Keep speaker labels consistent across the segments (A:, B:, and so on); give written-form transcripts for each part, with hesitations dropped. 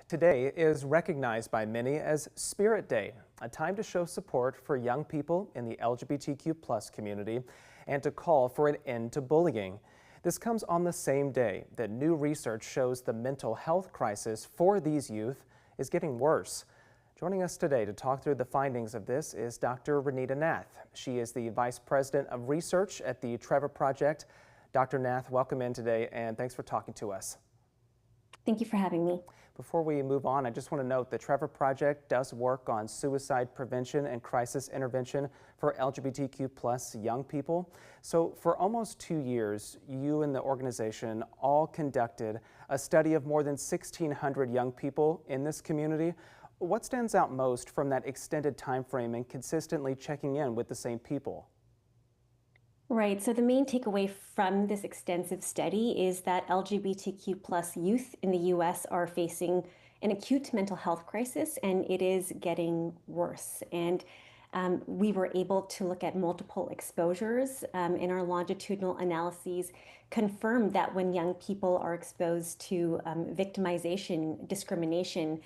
A: Today is recognized by many as Spirit Day, a time to show support for young people in the LGBTQ+ community and to call for an end to bullying. This comes on the same day that new research shows the mental health crisis for these youth is getting worse. Joining us today to talk through the findings of this is Dr. Ronita Nath. She is the Vice President of Research at the Trevor Project. Dr. Nath, welcome in today and thanks for talking to us.
B: Thank you for having me.
A: Before we move on, I just want to note the Trevor Project does work on suicide prevention and crisis intervention for LGBTQ+ young people. So for almost 2 years, you and the organization all conducted a study of more than 1,600 young people in this community. What stands out most from that extended time frame and consistently checking in with the same people?
B: Right. So the main takeaway from this extensive study is that LGBTQ+ youth in the US are facing an acute mental health crisis, and it is getting worse. And we were able to look at multiple exposures in our longitudinal analyses, confirmed that when young people are exposed to victimization, discrimination,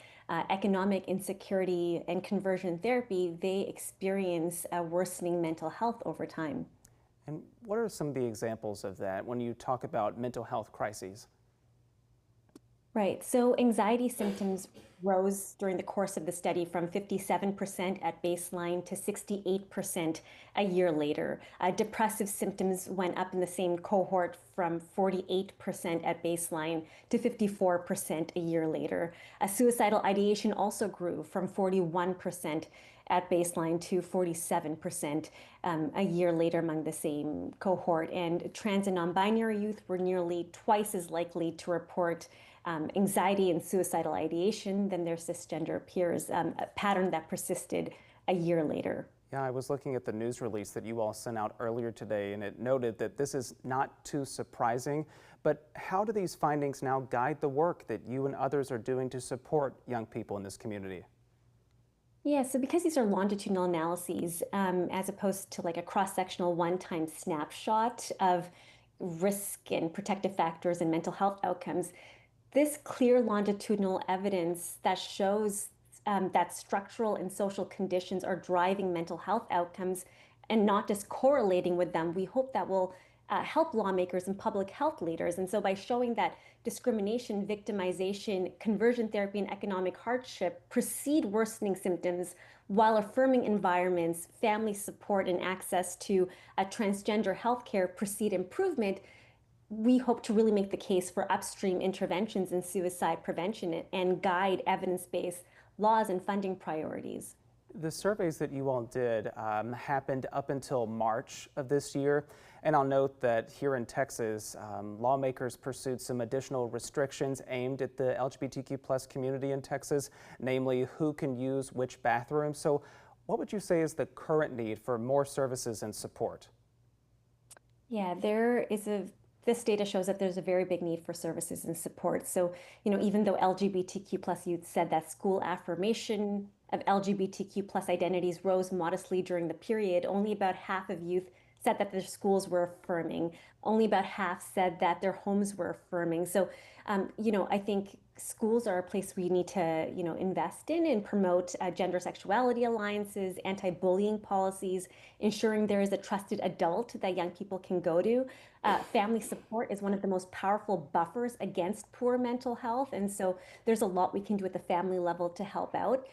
B: economic insecurity, and conversion therapy, they experience a worsening mental health over time.
A: And what are some of the examples of that when you talk about mental health crises?
B: Right. So anxiety symptoms rose during the course of the study from 57% at baseline to 68% a year later. Depressive symptoms went up in the same cohort from 48% at baseline to 54% a year later. Suicidal ideation also grew from 41% at baseline to 47% a year later among the same cohort. And trans and non-binary youth were nearly twice as likely to report anxiety and suicidal ideation than their cisgender peers, a pattern that persisted a year later.
A: Yeah, I was looking at the news release that you all sent out earlier today, and it noted that this is not too surprising, but how do these findings now guide the work that you and others are doing to support young people in this community?
B: Yeah, so because these are longitudinal analyses, as opposed to like a cross-sectional one-time snapshot of risk and protective factors and mental health outcomes, this clear longitudinal evidence that shows that structural and social conditions are driving mental health outcomes and not just correlating with them, we hope that will help lawmakers and public health leaders. And so by showing that discrimination, victimization, conversion therapy, and economic hardship precede worsening symptoms while affirming environments, family support, and access to transgender healthcare precede improvement, we hope to really make the case for upstream interventions in suicide prevention and guide evidence-based laws and funding priorities.
A: The surveys that you all did happened up until March of this year, and I'll note that here in Texas, lawmakers pursued some additional restrictions aimed at the LGBTQ+ community in Texas, namely who can use which bathroom. So what would you say is the current need for more services and support?
B: Yeah, this data shows that there's a very big need for services and support. So, even though LGBTQ+ youth said that school affirmation of LGBTQ+ identities rose modestly during the period, only about half of youth said that their schools were affirming. Only about half said that their homes were affirming. So, I think schools are a place we need to, invest in and promote gender sexuality alliances, anti-bullying policies, ensuring there is a trusted adult that young people can go to. Family support is one of the most powerful buffers against poor mental health. And so there's a lot we can do at the family level to help out.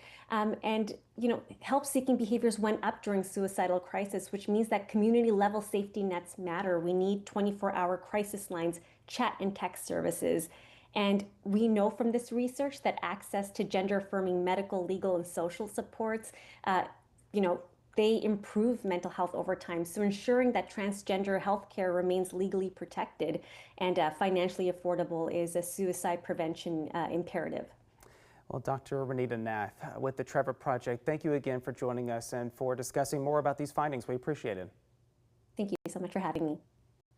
B: Help-seeking behaviors went up during suicidal crisis, which means that community-level safety nets matter. We need 24-hour crisis lines, chat and text services. And we know from this research that access to gender-affirming medical, legal, and social supports, they improve mental health over time. So ensuring that transgender healthcare remains legally protected and financially affordable is a suicide prevention imperative.
A: Well, Dr. Ronita Nath with the Trevor Project, thank you again for joining us and for discussing more about these findings. We appreciate it.
B: Thank you so much for having me.